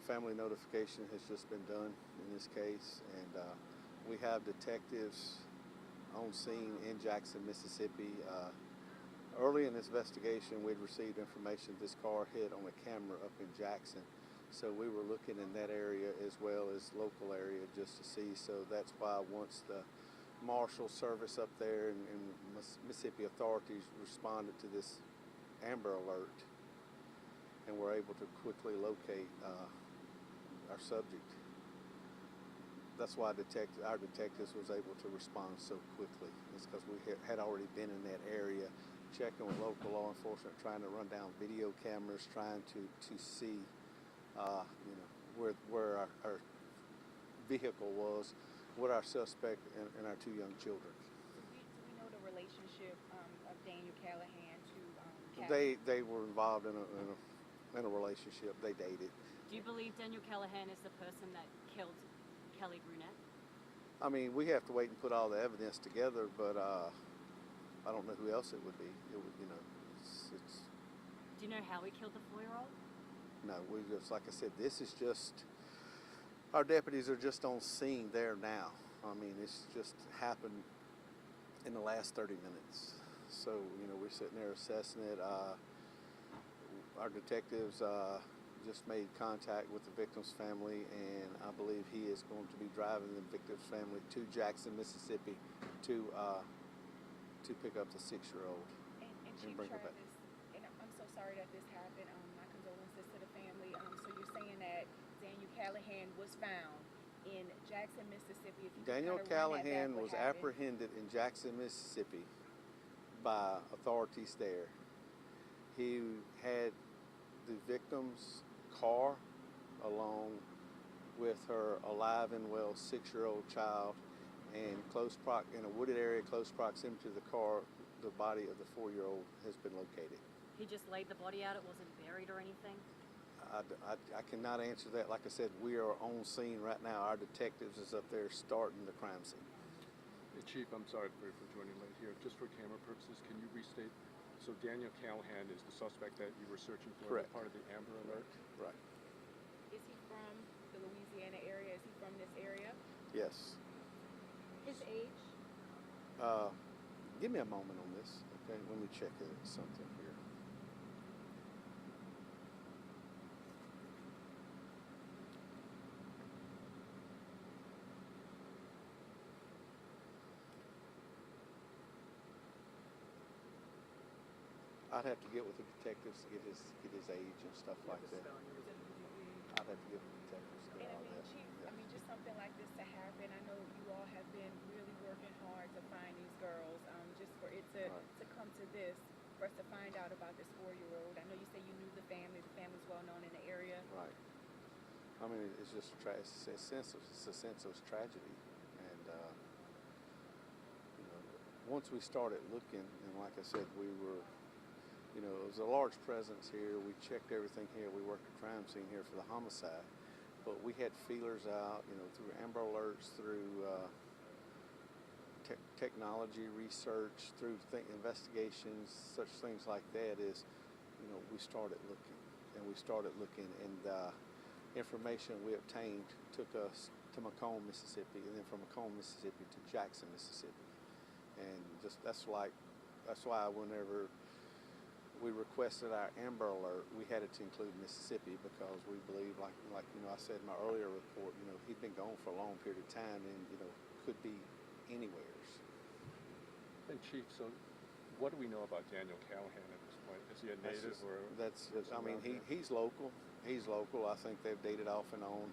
family notification has just been done in this case, and we have detectives on scene in Jackson, Mississippi. Early in this investigation, we'd received information this car hit on a camera up in Jackson, so we were looking in that area as well as local area just to see. So that's why once the Marshal Service up there and Mississippi authorities responded to this Amber Alert, and were able to quickly locate our subject. That's why our detectives was able to respond so quickly. It's because we had already been in that area, checking with local law enforcement, trying to run down video cameras, trying to see, where our vehicle was, what our suspect and our two young children. Do we know the relationship of Daniel Callahan to Kelly? They were involved in a relationship. They dated. Do you believe Daniel Callahan is the person that killed Kelly Brunette? I mean, we have to wait and put all the evidence together, but I don't know who else it would be. It would, it's. Do you know how he killed the 4-year-old? No, we just, like I said, this is just, our deputies are just on scene there now. I mean, it's just happened in the last 30 minutes. So, we're sitting there assessing it. Our detectives just made contact with the victim's family, and I believe he is going to be driving the victim's family to Jackson, Mississippi, to pick up the 6-year-old And and bring her back. Travis, and I'm so sorry that this happened. My condolences to the family. So you're saying that Daniel Callahan was found in Jackson, Mississippi. If you Daniel could kinda run that Callahan back, was what happened? apprehended in Jackson, Mississippi by authorities there. He had the victim's car along with her alive and well 6-year-old child, and in a wooded area close proximity to the car, the body of the 4-year-old has been located. He just laid the body out, it wasn't buried or anything? I cannot answer that. Like I said, we are on scene right now. Our detectives is up there starting the crime scene. Hey, Chief, I'm sorry for joining late here. Just for camera purposes, can you restate? So Daniel Callahan is the suspect that you were searching for? Correct. Part of the Amber Alert? Right. Is he from the Louisiana area? Is he from this area? Yes. His age? Give me a moment on this, okay? Let me check something here. I'd have to get with the detectives to get his age and stuff like that. I'd have to get with the detectives to get all that. Chief, Yeah. just something like this to happen. I know you all have been really working hard to find these girls. Just for it to come to this, for us to find out about this 4-year-old. I know you say you knew the family. The family's well known in the area. Right. I mean, it's just it's a senseless tragedy, and once we started looking, and like I said, we were. It was a large presence here. We checked everything here. We worked the crime scene here for the homicide. But we had feelers out, through Amber Alerts, through technology research, through investigations, such things like that we started looking. And the information we obtained took us to Macomb, Mississippi, and then from Macomb, Mississippi to Jackson, Mississippi. And that's why whenever we requested our Amber Alert, we had it to include Mississippi because we believe, like I said in my earlier report, he'd been gone for a long period of time and, could be anywheres. And Chief, so what do we know about Daniel Callahan at this point? Is he a native or? He's local. He's local. I think they've dated off and on.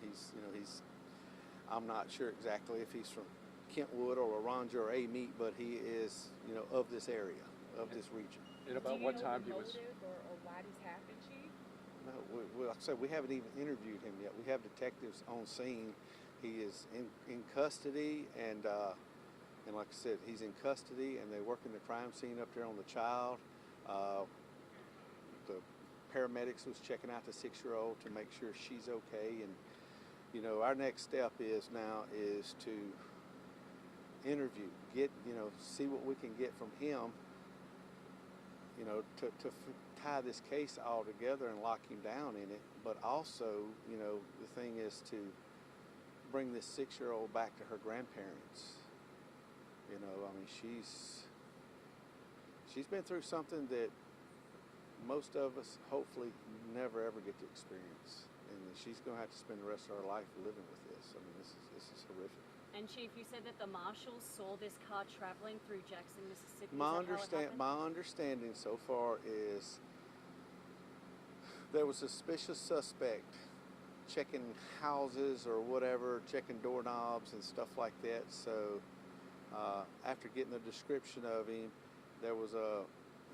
I'm not sure exactly if he's from Kentwood or Aranja or Amite, but he is, of this area, of this region. And about what time he was? Or why this happened, Chief? No, like I said, we haven't even interviewed him yet. We have detectives on scene. He is in custody, and like I said, he's in custody, and they're working the crime scene up there on the child. The paramedics was checking out the 6-year-old to make sure she's okay, and our next step is to interview, see what we can get from him. To tie this case all together and lock him down in it, but also, you know, the thing is to bring this 6-year-old back to her grandparents. You know, I mean, she's been through something that most of us hopefully never ever get to experience, and she's going to have to spend the rest of her life living with this. I mean, this is horrific. And Chief, you said that the marshals saw this car traveling through Jackson, Mississippi. My Is that how it happened? my understanding so far is there was a suspicious suspect checking houses or whatever, checking doorknobs and stuff like that. So after getting the description of him, there was a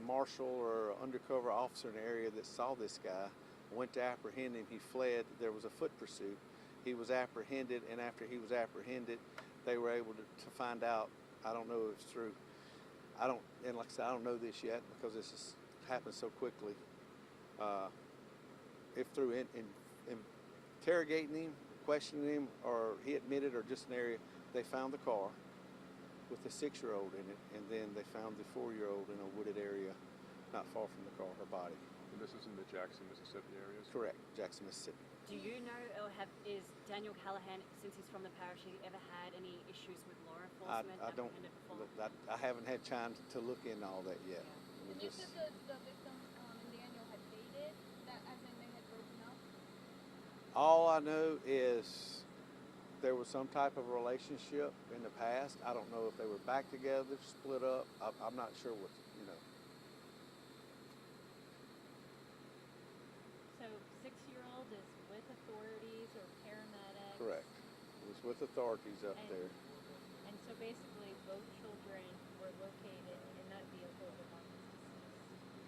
marshal or undercover officer in the area that saw this guy, went to apprehend him. He fled. There was a foot pursuit. He was apprehended, and after he was apprehended, they were able to find out. I don't know if it's true. And like I said, I don't know this yet because this has happened so quickly. If through interrogating him, questioning him, or he admitted, or just an area, they found the car with the 6-year-old in it, and then they found the 4-year-old in a wooded area not far from the car, her body. And this is in the Jackson, Mississippi area? Correct, Jackson, Mississippi. Do you know, or is Daniel Callahan, since he's from the parish, he ever had any issues with law enforcement? I don't. apprehended before? I haven't had time to look into all that yet. Did you say the victim and Daniel had dated? That as in they had broken up? All I know is there was some type of relationship in the past. I don't know if they were back together, split up. I'm not sure what, you know. So 6-year-old is with authorities or paramedics? Correct. It was with authorities up there. And so basically both children were located in that vehicle the one was deceased.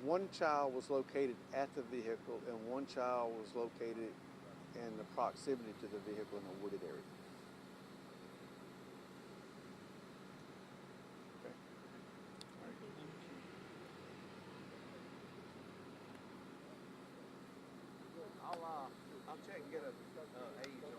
One child was located at the vehicle, and one child was located in the proximity to the vehicle in a wooded area. Okay. All right. I'll check and get a age on